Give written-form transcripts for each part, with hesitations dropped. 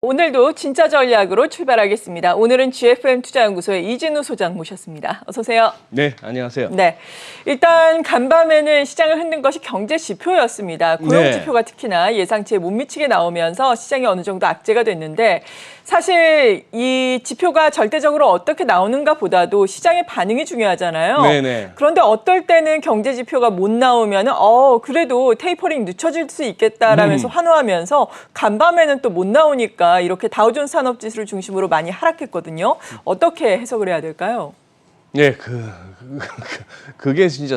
오늘도 진짜 전략으로 출발하겠습니다. 오늘은 GFM 투자연구소의 이진우 소장 모셨습니다. 어서 오세요. 네, 안녕하세요. 네, 일단 간밤에는 시장을 흔든 것이 경제 지표였습니다. 고용 지표가 특히나 예상치에 못 미치게 나오면서 시장이 어느 정도 악재가 됐는데 사실 이 지표가 절대적으로 어떻게 나오는가 보다도 시장의 반응이 중요하잖아요. 네네. 그런데 어떨 때는 경제 지표가 못 나오면 그래도 테이퍼링 늦춰질 수 있겠다라면서 환호하면서 간밤에는 또 못 나오니까 이렇게 다우존스 산업지수를 중심으로 많이 하락했거든요. 어떻게 해석을 해야 될까요? 네, 그게 진짜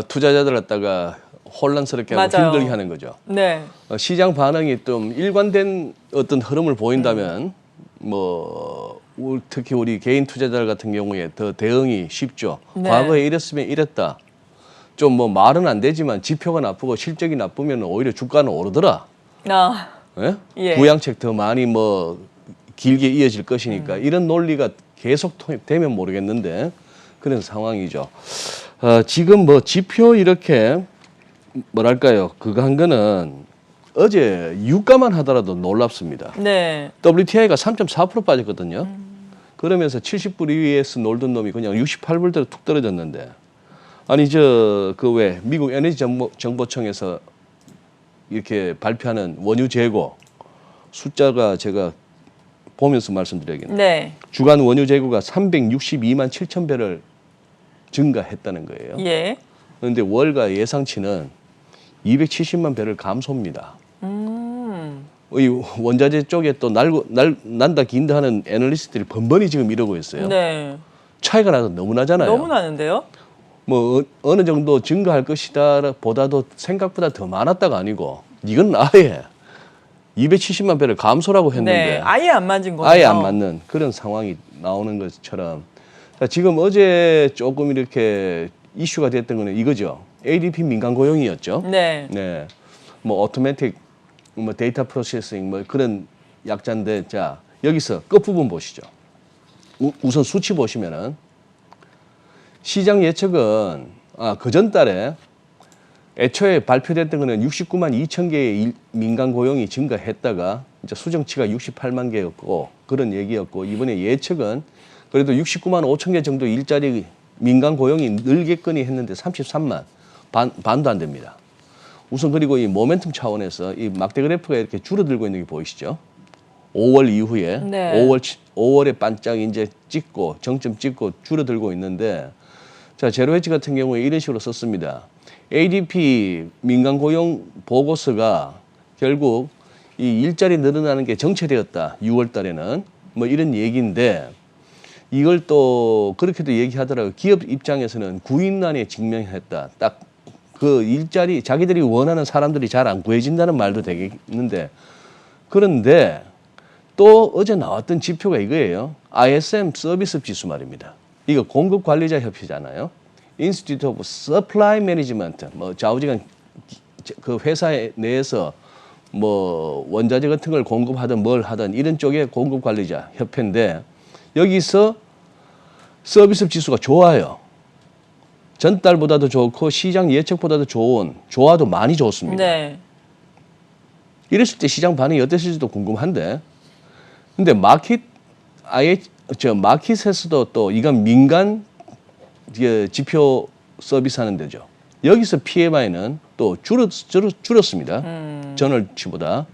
투자자들 갖다가 혼란스럽게 하고 맞아요. 힘들게 하는 거죠. 네. 시장 반응이 좀 일관된 어떤 흐름을 보인다면 특히 우리 개인 투자자들 같은 경우에 더 대응이 쉽죠. 네. 과거에 이랬으면 이랬다. 좀 말은 안 되지만 지표가 나쁘고 실적이 나쁘면 오히려 주가는 오르더라. 예? 예. 부양책 더 많이 길게 이어질 것이니까 이런 논리가 계속 통입되면 모르겠는데 그런 상황이죠. 지금 지표 이렇게 뭐랄까요? 그거 한 거는 어제 유가만 하더라도 놀랍습니다. 네. WTI가 3.4% 빠졌거든요. 그러면서 70불 위에서 놀던 놈이 그냥 68불대로 툭 떨어졌는데 아니 미국 에너지 정보청에서 이렇게 발표하는 원유 재고 숫자가 제가 보면서 말씀드려야겠네요. 네. 주간 원유 재고가 362만 7천 배럴 증가했다는 거예요. 예. 그런데 월가 예상치는 270만 배럴 감소입니다. 이 원자재 쪽에 또 난다 긴다 하는 애널리스트들이 번번이 지금 이러고 있어요. 네. 차이가 나도 너무 나잖아요. 너무 나는데요? 어느 정도 증가할 것이다 보다도 생각보다 더 많았다가 아니고 이건 아예 270만 배를 감소라고 했는데 네. 아예 안 맞은 거죠. 아예 안 맞는 그런 상황이 나오는 것처럼 지금 어제 조금 이렇게 이슈가 됐던 거는 이거죠. ADP 민간 고용이었죠. 네. 네. 오토매틱 데이터 프로세싱 그런 약자인데 자, 여기서 끝부분 보시죠. 우선 수치 보시면은 시장 예측은 그 전달에 애초에 발표됐던 거는 69만 2천 개의 민간 고용이 증가했다가 이제 수정치가 68만 개였고 그런 얘기였고 이번에 예측은 그래도 69만 5천 개 정도 일자리 민간 고용이 늘겠거니 했는데 33만 반도 안 됩니다. 우선 그리고 이 모멘텀 차원에서 이 막대 그래프가 이렇게 줄어들고 있는 게 보이시죠? 5월 이후에 네. 5월에 반짝 이제 찍고 정점 찍고 줄어들고 있는데 자, 제로헤지 같은 경우에 이런 식으로 썼습니다. ADP 민간 고용 보고서가 결국 이 일자리 늘어나는 게 정체되었다. 6월 달에는 이런 얘기인데 이걸 또 그렇게도 얘기하더라고요. 기업 입장에서는 구인난에 직면했다. 딱 그 일자리 자기들이 원하는 사람들이 잘 안 구해진다는 말도 되겠는데 그런데 또 어제 나왔던 지표가 이거예요. ISM 서비스 지수 말입니다. 이거 공급관리자 협회잖아요. Institute of Supply Management, 좌우지간 그 회사 내에서 원자재 같은 걸 공급하든 뭘 하든 이런 쪽의 공급관리자 협회인데 여기서 서비스 지수가 좋아요. 전달보다도 좋고 시장 예측보다도 좋아도 많이 좋습니다. 네. 이랬을 때 시장 반응이 어땠을지도 궁금한데 근데 마켓에서도 또 이건 민간 지표 서비스하는 데죠. 여기서 PMI는 또 줄었습니다. 전월치보다.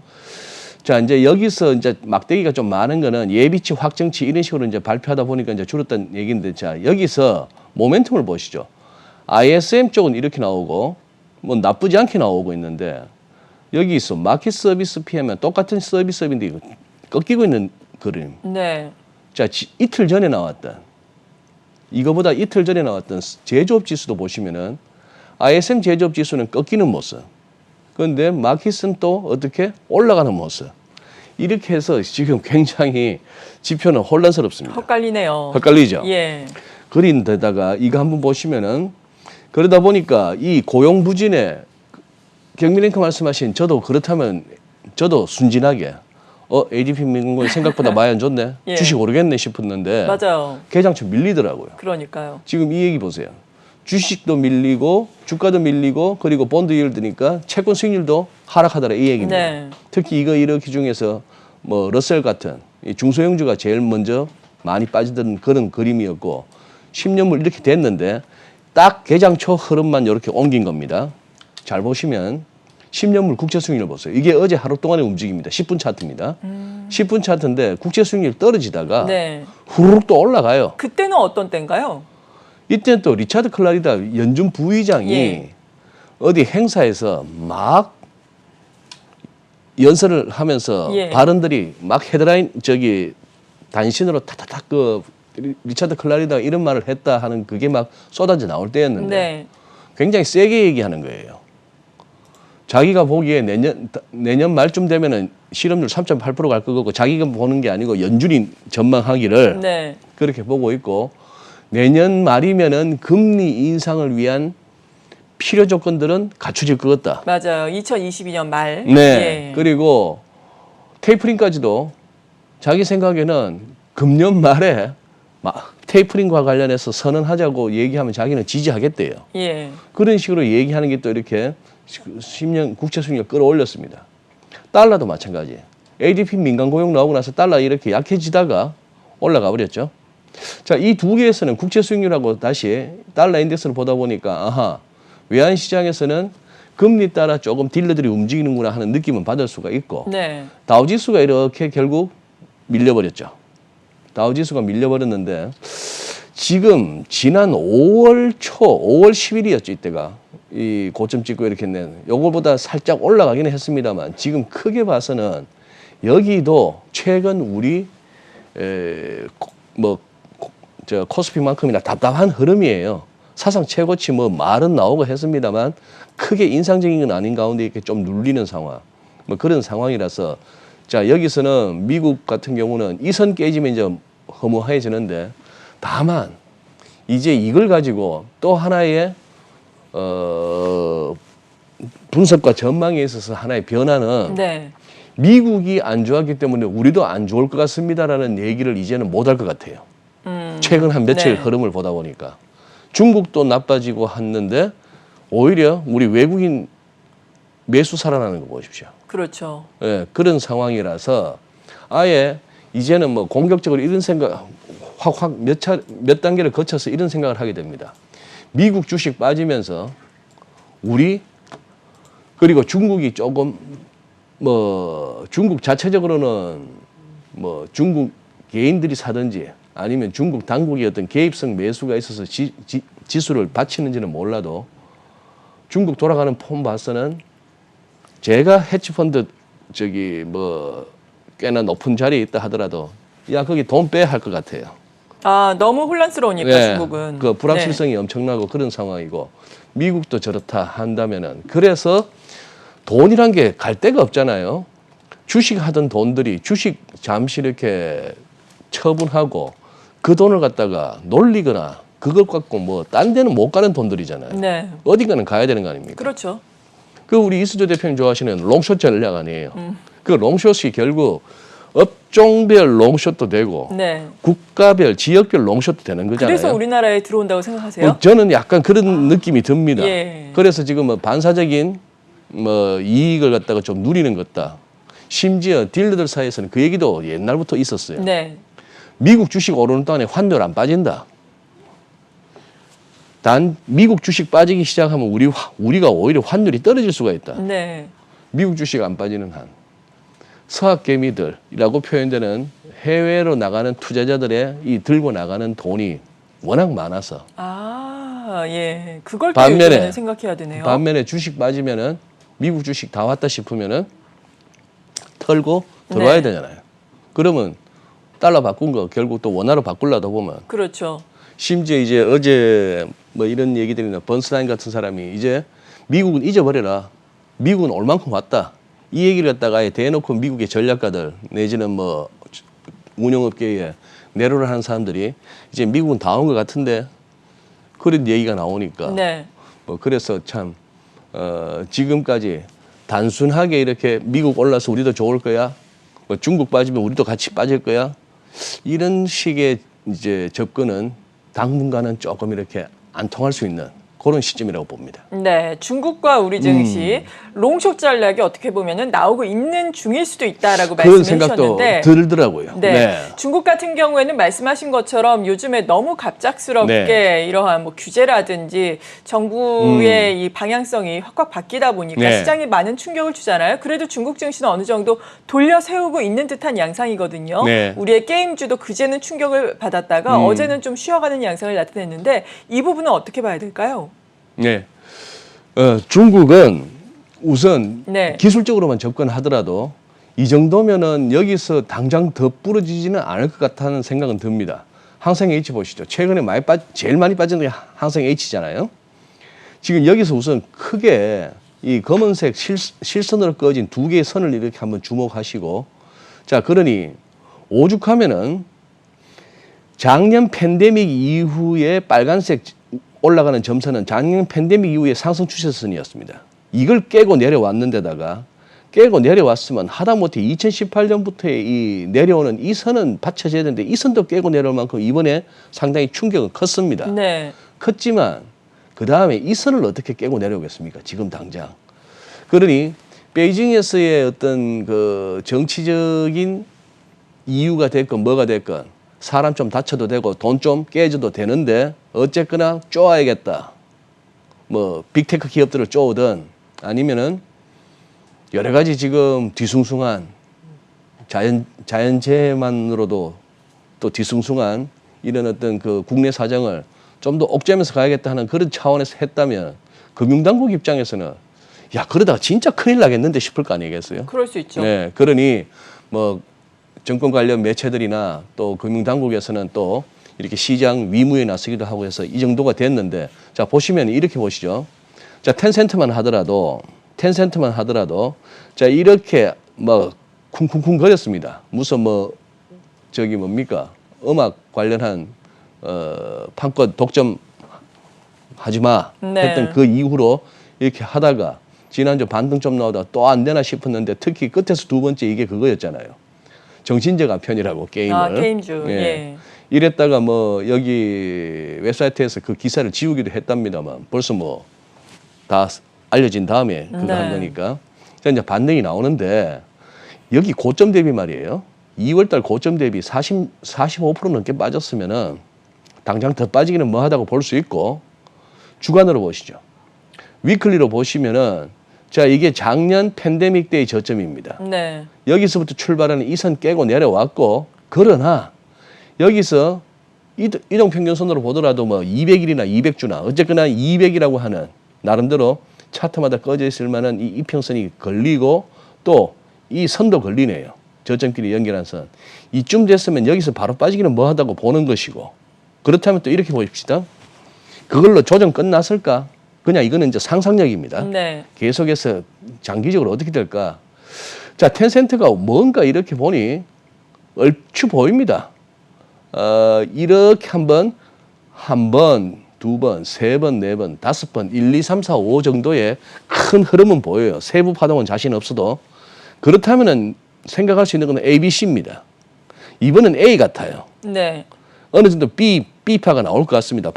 자, 이제 여기서 이제 막대기가 좀 많은 거는 예비치, 확정치 이런 식으로 이제 발표하다 보니까 이제 줄었다는 얘기인데 자, 여기서 모멘텀을 보시죠. ISM 쪽은 이렇게 나오고 나쁘지 않게 나오고 있는데 여기 있어 마켓 서비스 PMI 똑같은 서비스인데 이거 꺾이고 있는 그림. 네. 자, 이틀 전에 나왔던 이거보다 이틀 전에 나왔던 제조업 지수도 보시면은 ISM 제조업 지수는 꺾이는 모습. 그런데 마켓은 또 어떻게 올라가는 모습. 이렇게 해서 지금 굉장히 지표는 혼란스럽습니다. 헛갈리네요. 헷갈리죠? 예. 그린 데다가 이거 한번 보시면은 그러다 보니까 이 고용 부진에 경미랭크 말씀하신 저도 그렇다면 저도 순진하게 ADP 민간 생각보다 많이 안 좋네. 예. 주식 오르겠네 싶었는데 맞아요. 개장처 밀리더라고요. 그러니까요. 지금 이 얘기 보세요. 주식도 밀리고 주가도 밀리고 그리고 본드 일드니까 채권 수익률도 하락하더라 이 얘기입니다. 네. 특히 이렇게 중에서 뭐 러셀 같은 이 중소형주가 제일 먼저 많이 빠지던 그런 그림이었고 10년물 이렇게 됐는데 딱 개장 초 흐름만 이렇게 옮긴 겁니다. 잘 보시면 10년물 국채 수익률 보세요. 이게 어제 하루 동안의 움직임입니다. 10분 차트입니다. 10분 차트인데 국채 수익률 떨어지다가 네. 후루룩 또 올라가요. 그때는 어떤 때인가요? 이때는 또 리차드 클라리다 연준 부의장이 예. 어디 행사에서 막 연설을 하면서 예. 발언들이 막 헤드라인 단신으로 타타탁 리차드 클라리다 이런 말을 했다 하는 그게 막 쏟아져 나올 때였는데 네. 굉장히 세게 얘기하는 거예요. 자기가 보기에 내년 말쯤 되면은 실업률 3.8% 갈 거고 자기가 보는 게 아니고 연준이 전망하기를 네. 그렇게 보고 있고 내년 말이면은 금리 인상을 위한 필요 조건들은 갖춰질 것 같다. 맞아요. 2022년 말. 네. 예. 그리고 테이퍼링까지도 자기 생각에는 금년 말에 테이퍼링과 관련해서 선언하자고 얘기하면 자기는 지지하겠대요. 예. 그런 식으로 얘기하는 게 또 이렇게 10년 국채 수익률 끌어올렸습니다. 달러도 마찬가지. ADP 민간 고용 나오고 나서 달러 이렇게 약해지다가 올라가 버렸죠. 자, 이 두 개에서는 국채 수익률하고 다시 달러 인덱스를 보다 보니까 아하, 외환 시장에서는 금리 따라 조금 딜러들이 움직이는구나 하는 느낌은 받을 수가 있고 네. 다우지수가 이렇게 결국 밀려버렸죠. 다우지수가 밀려버렸는데 지금 지난 5월 10일이었죠. 이때가 이 고점 찍고 이렇게 낸 요거보다 살짝 올라가기는 했습니다만 지금 크게 봐서는 여기도 최근 우리 코스피만큼이나 답답한 흐름이에요. 사상 최고치 뭐 말은 나오고 했습니다만 크게 인상적인 건 아닌 가운데 이렇게 좀 눌리는 상황. 뭐 그런 상황이라서 자, 여기서는 미국 같은 경우는 이 선 깨지면 이제 허무해지는데 다만 이제 이걸 가지고 또 하나의 분석과 전망에 있어서 하나의 변화는 네. 미국이 안 좋았기 때문에 우리도 안 좋을 것 같습니다라는 얘기를 이제는 못 할 것 같아요. 최근 한 며칠 네. 흐름을 보다 보니까 중국도 나빠지고 했는데 오히려 우리 외국인 매수 살아나는 거 보십시오. 그렇죠. 예, 그런 상황이라서 아예 이제는 뭐 공격적으로 이런 생각 확 몇 단계를 거쳐서 이런 생각을 하게 됩니다. 미국 주식 빠지면서 우리 그리고 중국이 조금 뭐 중국 자체적으로는 뭐 중국 개인들이 사든지 아니면 중국 당국의 어떤 개입성 매수가 있어서 지수를 받치는지는 몰라도 중국 돌아가는 폼 봐서는 제가 해치펀드 꽤나 높은 자리에 있다 하더라도 야 거기 돈 빼야 할 것 같아요. 아, 너무 혼란스러우니까 예, 중국은. 그 불확실성이 엄청나고 그런 상황이고 미국도 저렇다 한다면은 그래서 돈이란 게 갈 데가 없잖아요. 주식하던 돈들이 주식 잠시 이렇게 처분하고 그 돈을 갖다가 놀리거나 그걸 갖고 뭐 딴 데는 못 가는 돈들이잖아요. 네. 어딘가는 가야 되는 거 아닙니까? 그렇죠. 그 우리 이수조 대표님 좋아하시는 롱숏 전략 아니에요. 그 롱숏이 결국 업종별 롱숏도 되고 네. 국가별 지역별 롱숏도 되는 거잖아요. 그래서 우리나라에 들어온다고 생각하세요? 저는 약간 그런 느낌이 듭니다. 예. 그래서 지금 뭐 반사적인 뭐 이익을 갖다가 좀 누리는 것다. 심지어 딜러들 사이에서는 그 얘기도 옛날부터 있었어요. 네. 미국 주식 오르는 동안에 환율 안 빠진다. 단 미국 주식 빠지기 시작하면 우리가 오히려 환율이 떨어질 수가 있다. 네. 미국 주식 안 빠지는 한 서학개미들이라고 표현되는 해외로 나가는 투자자들의 이 들고 나가는 돈이 워낙 많아서 아, 예. 그걸 또 반면에 요즘에는 생각해야 되네요. 반면에 주식 빠지면은 미국 주식 다 왔다 싶으면은 털고 들어와야 네. 되잖아요. 그러면 달러 바꾼 거 결국 또 원화로 바꾸려다 보면 그렇죠. 심지어 이제 어제 뭐 이런 얘기들이나 번스타인 같은 사람이 이제 미국은 잊어버려라. 미국은 올 만큼 왔다. 이 얘기를 갖다가 아예 대놓고 미국의 전략가들 내지는 뭐 운영업계에 내로를 하는 사람들이 이제 미국은 다 온 것 같은데 그런 얘기가 나오니까 네. 뭐 그래서 참 지금까지 단순하게 이렇게 미국 올라서 우리도 좋을 거야. 뭐 중국 빠지면 우리도 같이 빠질 거야. 이런 식의 이제 접근은 당분간은 조금 이렇게 안 통할 수 있는 그런 시점이라고 봅니다. 네. 중국과 우리 증시 롱숏 전략이 어떻게 보면은 나오고 있는 중일 수도 있다라고 그런 말씀해 생각도 주셨는데 들더라고요. 네. 네. 중국 같은 경우에는 말씀하신 것처럼 요즘에 너무 갑작스럽게 네. 이러한 뭐 규제라든지 정부의 이 방향성이 확확 바뀌다 보니까 네. 시장에 많은 충격을 주잖아요. 그래도 중국 증시는 어느 정도 돌려 세우고 있는 듯한 양상이거든요. 네. 우리의 게임주도 그제는 충격을 받았다가 어제는 좀 쉬어가는 양상을 나타냈는데 이 부분은 어떻게 봐야 될까요? 네. 중국은 우선 네. 기술적으로만 접근하더라도 이 정도면은 여기서 당장 더 부러지지는 않을 것 같다는 생각은 듭니다. 항생 H 보시죠. 최근에 제일 많이 빠진 게 항생 H잖아요. 지금 여기서 우선 크게 이 검은색 실선으로 꺼진 두 개의 선을 이렇게 한번 주목하시고, 자, 그러니 오죽하면은 작년 팬데믹 이후에 빨간색 올라가는 점선은 작년 팬데믹 이후에 상승 추세선이었습니다. 이걸 깨고 내려왔는데다가 깨고 내려왔으면 하다못해 2018년부터의 이 내려오는 이 선은 받쳐져야 되는데 이 선도 깨고 내려올 만큼 이번에 상당히 충격은 컸습니다. 네. 컸지만 그 다음에 이 선을 어떻게 깨고 내려오겠습니까? 지금 당장. 그러니 베이징에서의 어떤 그 정치적인 이유가 됐건 뭐가 됐건 사람 좀 다쳐도 되고 돈 좀 깨져도 되는데 어쨌거나 쪼아야겠다. 뭐 빅테크 기업들을 쪼든 아니면은 여러 가지 지금 뒤숭숭한 자연재해만으로도 또 뒤숭숭한 이런 어떤 그 국내 사정을 좀 더 옥죄면서 가야겠다 하는 그런 차원에서 했다면 금융당국 입장에서는 야 그러다가 진짜 큰일 나겠는데 싶을 거 아니겠어요? 그럴 수 있죠. 네, 그러니 뭐 정권 관련 매체들이나 또 금융당국에서는 또 이렇게 시장 위무에 나서기도 하고 해서 이 정도가 됐는데 자 보시면 이렇게 보시죠. 자 텐센트만 하더라도 자 이렇게 뭐 쿵쿵쿵 거렸습니다. 무슨 뭐 저기 뭡니까 음악 관련한 판권 독점 하지 마 네. 했던 그 이후로 이렇게 하다가 지난주 반등 좀 나오다 또 안 되나 싶었는데 특히 끝에서 두 번째 이게 그거였잖아요. 정신적 아편이라고 게임을. 아, 게임주. 예. 예. 이랬다가 뭐 여기 웹사이트에서 그 기사를 지우기도 했답니다만 벌써 뭐 다 알려진 다음에 그거 네. 한 거니까. 자, 이제 반등이 나오는데 여기 고점 대비 말이에요. 2월달 고점 대비 45% 넘게 빠졌으면은 당장 더 빠지기는 뭐하다고 볼 수 있고 주간으로 보시죠. 위클리로 보시면은 자 이게 작년 팬데믹 때의 저점입니다. 네. 여기서부터 출발하는 이 선 깨고 내려왔고 그러나 여기서 이동평균선으로 보더라도 뭐 200일이나 200주나 어쨌거나 200이라고 하는 나름대로 차트마다 꺼져 있을 만한 이 이평선이 걸리고 또 이 선도 걸리네요. 저점끼리 연결한 선. 이쯤 됐으면 여기서 바로 빠지기는 뭐하다고 보는 것이고 그렇다면 또 이렇게 보십시다. 그걸로 조정 끝났을까? 그냥 이거는 이제 상상력입니다. 네. 계속해서 장기적으로 어떻게 될까? 자, 텐센트가 뭔가 이렇게 보니 얼추 보입니다. 이렇게 한 번, 두 번, 세 번, 네 번, 다섯 번, 1, 2, 3, 4, 5 정도의 큰 흐름은 보여요. 세부 파동은 자신 없어도. 그렇다면은 생각할 수 있는 건 ABC입니다. 이번은 A 같아요. 네. 어느 정도 B파가 나올 것 같습니다.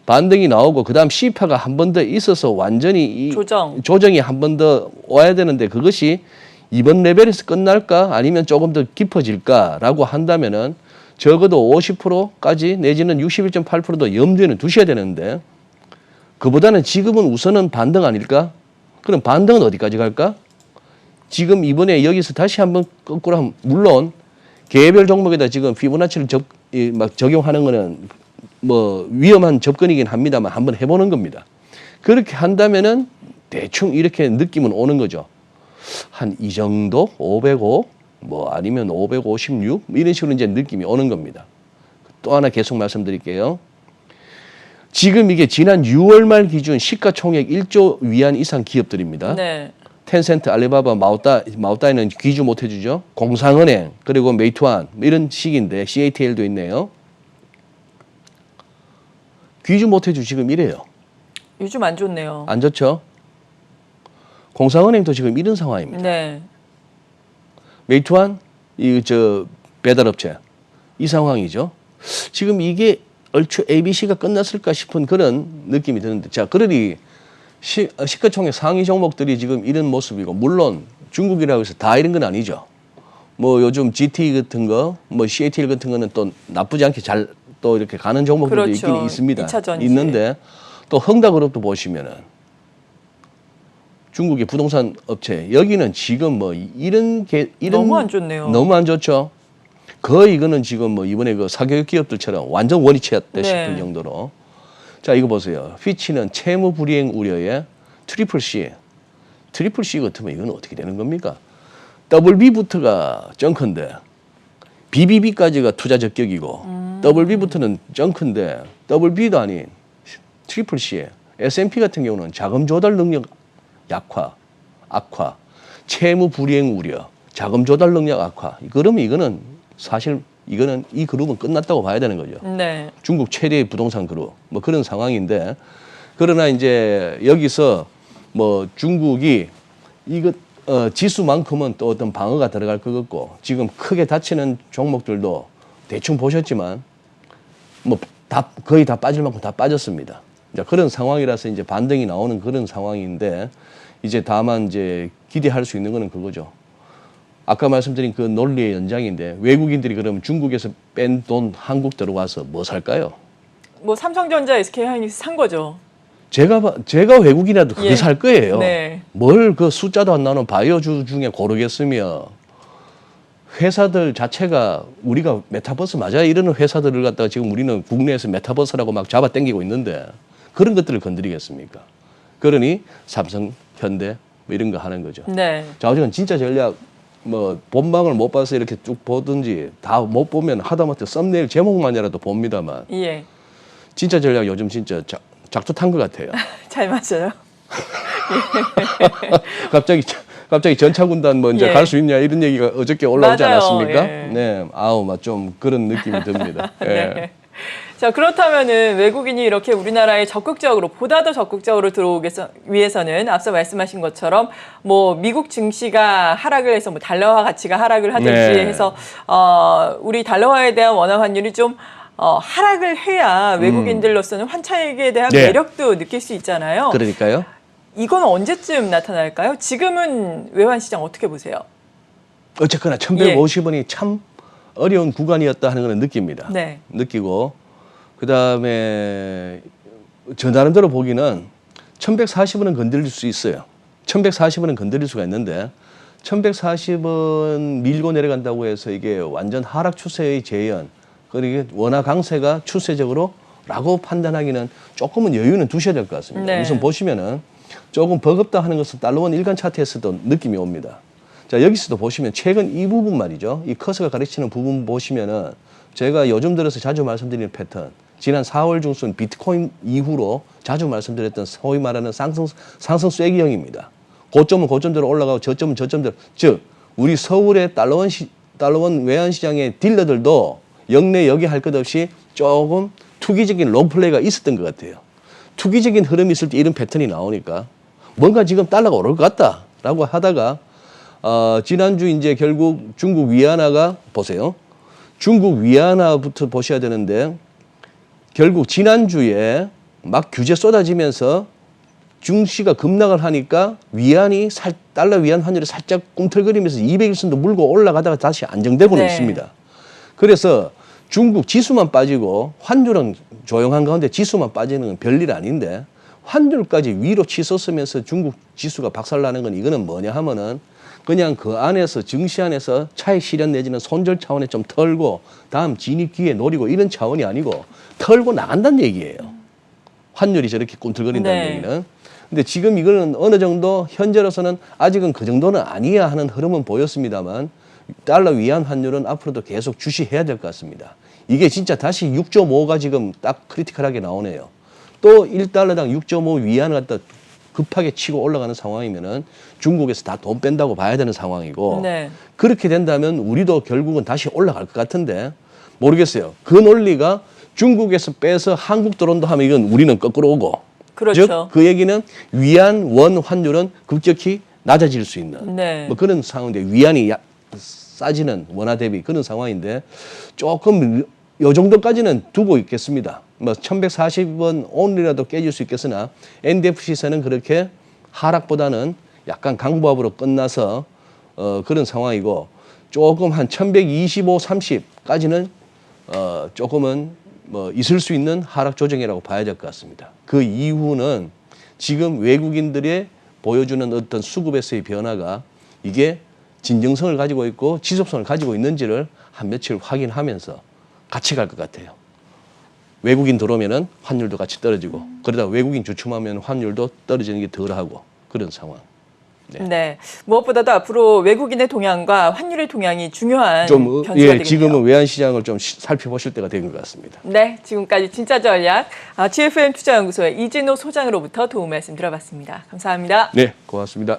반등이 나오고 그다음 C파가 한 번 더 있어서 완전히 이 조정이 한 번 더 와야 되는데 그것이 이번 레벨에서 끝날까 아니면 조금 더 깊어질까라고 한다면은 적어도 50%까지 내지는 61.8%도 염두에는 두셔야 되는데 그보다는 지금은 우선은 반등 아닐까? 그럼 반등은 어디까지 갈까? 지금 이번에 여기서 다시 한번 거꾸로 하면 물론 개별 종목에다 지금 피보나치를 막 적용하는 거는 뭐 위험한 접근이긴 합니다만 한번 해보는 겁니다. 그렇게 한다면은 대충 이렇게 느낌은 오는 거죠. 한 이 정도 505 뭐 아니면 556 이런 식으로 이제 느낌이 오는 겁니다. 또 하나 계속 말씀드릴게요. 지금 이게 지난 6월 말 기준 시가총액 1조 위안 이상 기업들입니다. 네. 텐센트, 알리바바, 마오따이는 귀주 못 해주죠. 공상은행, 그리고 메이투안 이런 식인데 CATL도 있네요. 귀주 못 해주 지금 이래요. 요즘 안 좋네요. 안 좋죠? 공상은행도 지금 이런 상황입니다. 네. 메이투안, 배달업체 이 상황이죠. 지금 이게 얼추 ABC가 끝났을까 싶은 그런 느낌이 드는데 자, 그러니 시가총액 상위 종목들이 지금 이런 모습이고, 물론 중국이라고 해서 다 이런 건 아니죠. 뭐 요즘 GT 같은 거, 뭐 CATL 같은 거는 또 나쁘지 않게 잘 또 이렇게 가는 종목들도 그렇죠. 있긴 있습니다. 2차 전지. 있는데 또 흥다그룹도 보시면은 중국의 부동산 업체 여기는 지금 뭐 이런 너무 안 좋네요. 너무 안 좋죠. 거의 이거는 지금 뭐 이번에 그 사교육 기업들처럼 완전 원위치였다 싶을 정도로. 자, 이거 보세요. 피치는 채무 불이행 우려에 트리플 C 같으면 이건 어떻게 되는 겁니까? WB부터가 정컨데 BBB까지가 투자 적격이고 WB부터는 정컨데 WB도 아닌 트리플 C, S&P 같은 경우는 자금 조달 능력 악화, 채무 불이행 우려, 자금 조달 능력 악화. 그러면 이거는 사실 이거는 이 그룹은 끝났다고 봐야 되는 거죠. 네. 중국 최대의 부동산 그룹 뭐 그런 상황인데, 그러나 이제 여기서 뭐 중국이 이거 지수만큼은 또 어떤 방어가 들어갈 것 같고, 지금 크게 다치는 종목들도 대충 보셨지만 뭐 다 거의 다 빠질 만큼 다 빠졌습니다. 이제 그런 상황이라서 이제 반등이 나오는 그런 상황인데, 이제 다만 이제 기대할 수 있는 거는 그거죠. 아까 말씀드린 그 논리의 연장인데, 외국인들이 그러면 중국에서 뺀 돈 한국 들어와서 뭐 살까요? 뭐 삼성전자, SK하이닉스 산 거죠. 제가 외국인이라도 그거 살 거예요. 네. 뭘 그 숫자도 안 나오는 바이오주 중에 고르겠으며, 회사들 자체가 우리가 메타버스 맞아요? 이러는 회사들을 갖다가 지금 우리는 국내에서 메타버스라고 막 잡아 당기고 있는데 그런 것들을 건드리겠습니까? 그러니 삼성, 현대 뭐 이런 거 하는 거죠. 네. 자, 어쨌든 진짜 전략 뭐 본방을 못 봐서 이렇게 쭉 보든지 다 못 보면 하다못해 썸네일 제목만이라도 봅니다만, 예. 진짜 전략 요즘 진짜 작두탄 것 같아요. 잘 맞아요. 갑자기 전차군단 뭐 이제 갈 수 있냐 이런 얘기가 어저께 올라오지 맞아요. 않았습니까? 예. 네, 아우 막 좀 그런 느낌이 듭니다. 예. 네. 자, 그렇다면은 외국인이 이렇게 우리나라에 보다 더 적극적으로 들어오기 위해서는 앞서 말씀하신 것처럼 뭐 미국 증시가 하락을 해서 뭐 달러화 가치가 하락을 하든지 해서 우리 달러화에 대한 원화 환율이 좀 하락을 해야 외국인들로서는 환차익에 대한 매력도 느낄 수 있잖아요. 그러니까요. 이건 언제쯤 나타날까요? 지금은 외환 시장 어떻게 보세요? 어쨌거나 1,150원이 참 어려운 구간이었다 하는 건 느낍니다. 네. 느끼고, 그다음에 저 나름대로 보기는 1,140원은 건드릴 수 있어요. 1,140원은 건드릴 수가 있는데 1,140원 밀고 내려간다고 해서 이게 완전 하락 추세의 재현, 그리고 원화 강세가 추세적으로 라고 판단하기는 조금은 여유는 두셔야 될 것 같습니다. 네. 우선 보시면은 조금 버겁다 하는 것은 달러원 일간 차트에서도 느낌이 옵니다. 자, 여기서도 보시면 최근 이 부분 말이죠. 이 커서가 가르치는 부분 보시면은 제가 요즘 들어서 자주 말씀드리는 패턴, 지난 4월 중순 비트코인 이후로 자주 말씀드렸던 소위 말하는 상승 쐐기형입니다. 고점은 고점대로 올라가고 저점은 저점대로, 즉 우리 서울의 달러원 외환시장의 딜러들도 역내 여기 할 것 없이 조금 투기적인 롱플레이가 있었던 것 같아요. 투기적인 흐름이 있을 때 이런 패턴이 나오니까 뭔가 지금 달러가 오를 것 같다라고 하다가 지난주 이제 결국 중국 위안화가 보세요. 중국 위안화부터 보셔야 되는데, 결국 지난주에 막 규제 쏟아지면서 중시가 급락을 하니까 달러 위안 환율이 살짝 꿈틀거리면서 200일선도 물고 올라가다가 다시 안정되고는 있습니다. 그래서 중국 지수만 빠지고 환율은 조용한 가운데 지수만 빠지는 건 별일 아닌데, 환율까지 위로 치솟으면서 중국 지수가 박살나는 건 이거는 뭐냐 하면은 그냥 그 안에서 증시 안에서 차익 실현 내지는 손절 차원에 좀 털고 다음 진입 기회 노리고 이런 차원이 아니고 털고 나간다는 얘기예요. 환율이 저렇게 꿈틀거린다는 얘기는. 근데 지금 이거는 어느 정도 현재로서는 아직은 그 정도는 아니야 하는 흐름은 보였습니다만, 달러 위안 환율은 앞으로도 계속 주시해야 될 것 같습니다. 이게 진짜 다시 6.5가 지금 딱 크리티컬하게 나오네요. 또 1달러당 6.5 위안을 갖다 급하게 치고 올라가는 상황이면은 중국에서 다 돈 뺀다고 봐야 되는 상황이고, 그렇게 된다면 우리도 결국은 다시 올라갈 것 같은데 모르겠어요. 그 논리가 중국에서 빼서 한국 들어온다 하면 이건 우리는 거꾸로 오고, 그렇죠. 즉 그 얘기는 위안 원 환율은 급격히 낮아질 수 있는 뭐 그런 상황인데, 위안이 싸지는 원화 대비 그런 상황인데 조금 요 정도까지는 두고 있겠습니다. 뭐 1140원 오늘이라도 깨질 수 있겠으나 NDF 시세는 그렇게 하락보다는 약간 강보합으로 끝나서 그런 상황이고 조금 한 1125, 30까지는 조금은 뭐 있을 수 있는 하락 조정이라고 봐야 될 것 같습니다. 그 이후는 지금 외국인들이 보여주는 어떤 수급에서의 변화가 이게 진정성을 가지고 있고 지속성을 가지고 있는지를 한 며칠 확인하면서 같이 갈 것 같아요. 외국인 들어오면은 환율도 같이 떨어지고 그러다 외국인 주춤하면 환율도 떨어지는 게 덜하고 그런 상황. 네. 무엇보다도 앞으로 외국인의 동향과 환율의 동향이 중요한 좀 변수가 되겠네요. 지금은 외환 시장을 좀 살펴보실 때가 된 것 같습니다. 네, 지금까지 진짜 전략 GFM 투자연구소의 이진호 소장으로부터 도움 말씀 들어봤습니다. 감사합니다. 네, 고맙습니다.